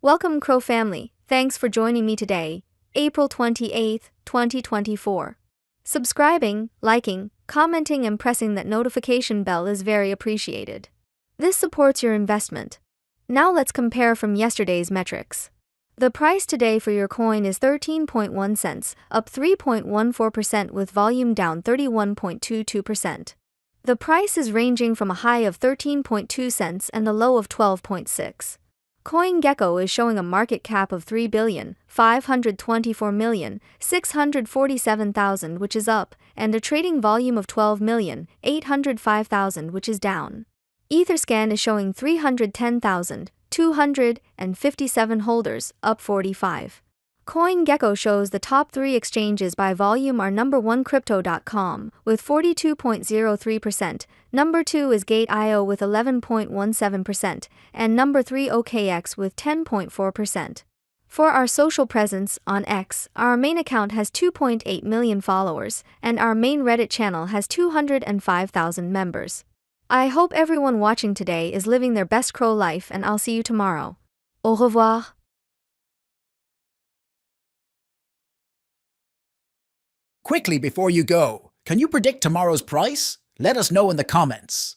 Welcome, CRO family. Thanks for joining me today, April 28th, 2024. Subscribing, liking, commenting, and pressing that notification bell is very appreciated. This supports your investment. Now let's compare from yesterday's metrics. The price today for your coin is 13.1 cents, up 3.14% with volume down 31.22%. The price is ranging from a high of 13.2 cents and a low of 12.6. CoinGecko is showing a market cap of 3,524,647,000, which is up, and a trading volume of 12,805,000, which is down. Etherscan is showing 310,257 holders, up 45. CoinGecko shows the top 3 exchanges by volume are number 1 Crypto.com with 42.03%, number 2 is Gate.io with 11.17%, and number 3 OKX with 10.4%. For our social presence on X, our main account has 2.8 million followers, and our main Reddit channel has 205,000 members. I hope everyone watching today is living their best CRO life, and I'll see you tomorrow. Au revoir. Quickly before you go, can you predict tomorrow's price? Let us know in the comments.